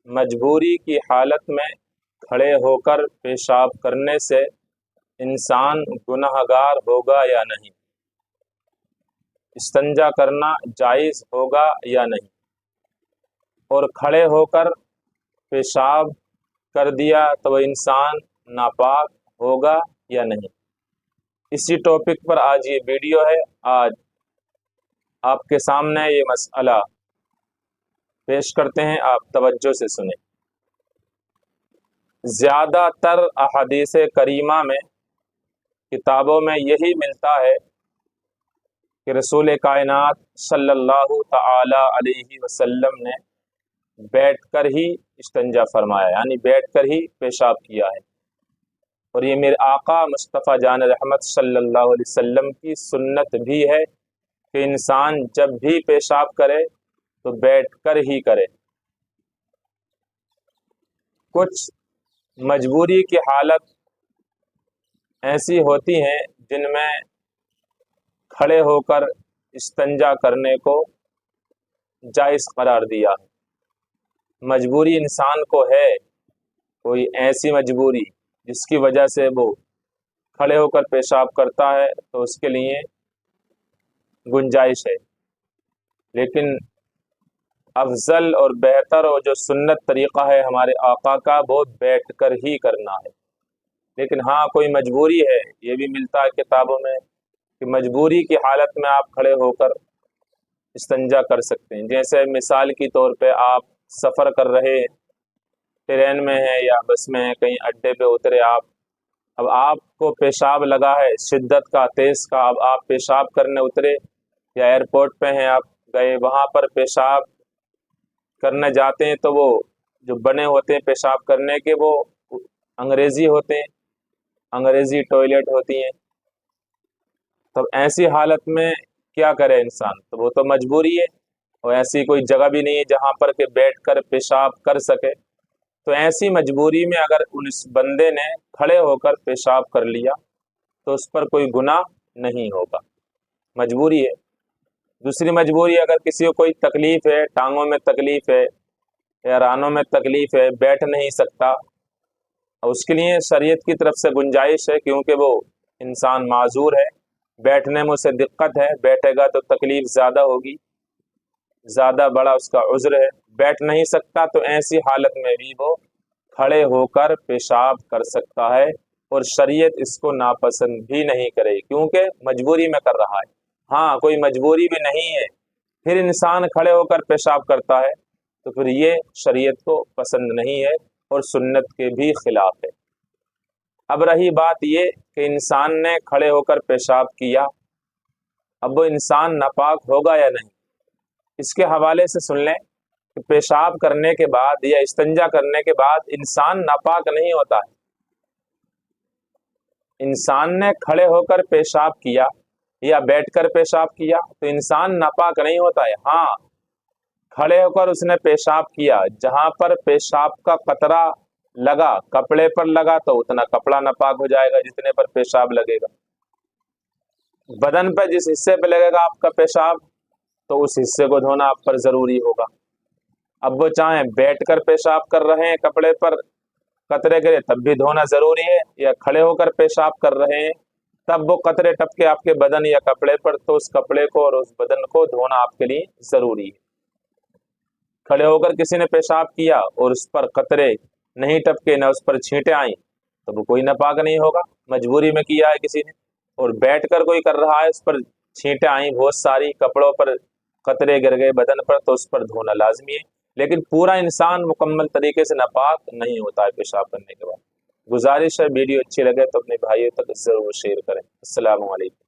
مجبوری کی حالت میں کھڑے ہو کر پیشاب کرنے سے انسان گنہگار ہوگا یا نہیں؟ استنجا کرنا جائز ہوگا یا نہیں؟ اور کھڑے ہو کر پیشاب کر دیا تو وہ انسان ناپاک ہوگا یا نہیں؟ اسی ٹاپک پر آج یہ ویڈیو ہے۔ آج آپ کے سامنے یہ مسئلہ پیش کرتے ہیں، آپ توجہ سے سنیں۔ زیادہ تر احادیث کریمہ میں، کتابوں میں یہی ملتا ہے کہ رسول کائنات صلی اللہ تعالی علیہ وسلم نے بیٹھ کر ہی استنجا فرمایا، یعنی بیٹھ کر ہی پیشاب کیا ہے۔ اور یہ میرے آقا مصطفیٰ جان رحمت صلی اللہ علیہ وسلم کی سنت بھی ہے کہ انسان جب بھی پیشاب کرے تو بیٹھ کر ہی کرے۔ کچھ مجبوری کی حالت ایسی ہوتی ہیں جن میں کھڑے ہو کر استنجا کرنے کو جائز قرار دیا ہے۔ مجبوری انسان کو ہے، کوئی ایسی مجبوری جس کی وجہ سے وہ کھڑے ہو کر پیشاب کرتا ہے تو اس کے لیے گنجائش ہے، لیکن افضل اور بہتر اور جو سنت طریقہ ہے ہمارے آقا کا وہ بیٹھ کر ہی کرنا ہے۔ لیکن ہاں کوئی مجبوری ہے، یہ بھی ملتا ہے کتابوں میں کہ مجبوری کی حالت میں آپ کھڑے ہو کر استنجا کر سکتے ہیں۔ جیسے مثال کی طور پہ آپ سفر کر رہے ہیں، ٹرین میں ہیں یا بس میں ہیں، کہیں اڈے پہ اترے آپ، اب آپ کو پیشاب لگا ہے شدت کا، تیز کا، اب آپ پیشاب کرنے اترے یا ایئرپورٹ پہ ہیں، آپ گئے وہاں پر پیشاب کرنے جاتے ہیں تو وہ جو بنے ہوتے ہیں پیشاب کرنے کے وہ انگریزی ہوتے ہیں، انگریزی ٹوائلٹ ہوتی ہیں۔ تب ایسی حالت میں کیا کرے انسان؟ تو وہ تو مجبوری ہے، اور ایسی کوئی جگہ بھی نہیں ہے جہاں پر کہ بیٹھ کر پیشاب کر سکے۔ تو ایسی مجبوری میں اگر اس بندے نے کھڑے ہو کر پیشاب کر لیا تو اس پر کوئی گناہ نہیں ہوگا، مجبوری ہے۔ دوسری مجبوری، اگر کسی کو کوئی تکلیف ہے، ٹانگوں میں تکلیف ہے یا رانوں میں تکلیف ہے، بیٹھ نہیں سکتا، اس کے لیے شریعت کی طرف سے گنجائش ہے، کیونکہ وہ انسان معذور ہے، بیٹھنے میں اسے دقت ہے، بیٹھے گا تو تکلیف زیادہ ہوگی، زیادہ بڑا اس کا عذر ہے، بیٹھ نہیں سکتا، تو ایسی حالت میں بھی وہ کھڑے ہو کر پیشاب کر سکتا ہے، اور شریعت اس کو ناپسند بھی نہیں کرے کیونکہ مجبوری میں کر رہا ہے۔ ہاں کوئی مجبوری بھی نہیں ہے پھر انسان کھڑے ہو کر پیشاب کرتا ہے تو پھر یہ شریعت کو پسند نہیں ہے اور سنت کے بھی خلاف ہے۔ اب رہی بات یہ کہ انسان نے کھڑے ہو کر پیشاب کیا، اب وہ انسان ناپاک ہوگا یا نہیں؟ اس کے حوالے سے سن لیں کہ پیشاب کرنے کے بعد یا استنجا کرنے کے بعد انسان ناپاک نہیں ہوتا ہے۔ انسان نے کھڑے ہو کر پیشاب کیا یا بیٹھ کر پیشاب کیا تو انسان ناپاک نہیں ہوتا ہے۔ ہاں کھڑے ہو کر اس نے پیشاب کیا، جہاں پر پیشاب کا قطرہ لگا، کپڑے پر لگا تو اتنا کپڑا ناپاک ہو جائے گا جتنے پر پیشاب لگے گا۔ بدن پہ جس حصے پہ لگے گا آپ کا پیشاب تو اس حصے کو دھونا آپ پر ضروری ہوگا۔ اب وہ چاہیں بیٹھ کر پیشاب کر رہے ہیں، کپڑے پر قطرے گرے تب بھی دھونا ضروری ہے، یا کھڑے ہو کر پیشاب کر رہے ہیں تب وہ قطرے ٹپکے آپ کے بدن یا کپڑے پر تو اس کپڑے کو اور اس بدن کو دھونا آپ کے لیے ضروری ہے۔ کھڑے ہو کر کسی نے پیشاب کیا اور اس پر قطرے نہیں ٹپکے، نہ اس پر چھینٹیں آئیں تو وہ کوئی ناپاک نہیں ہوگا، مجبوری میں کیا ہے کسی نے۔ اور بیٹھ کر کوئی کر رہا ہے، اس پر چھینٹیں آئیں بہت ساری، کپڑوں پر قطرے گر گئے بدن پر تو اس پر دھونا لازمی ہے۔ لیکن پورا انسان مکمل طریقے سے ناپاک نہیں ہوتا ہے پیشاب کرنے کے بعد۔ گزارش ہے ویڈیو اچھی لگے تو اپنے بھائیوں تک ضرور شیئر کریں۔ السلام علیکم۔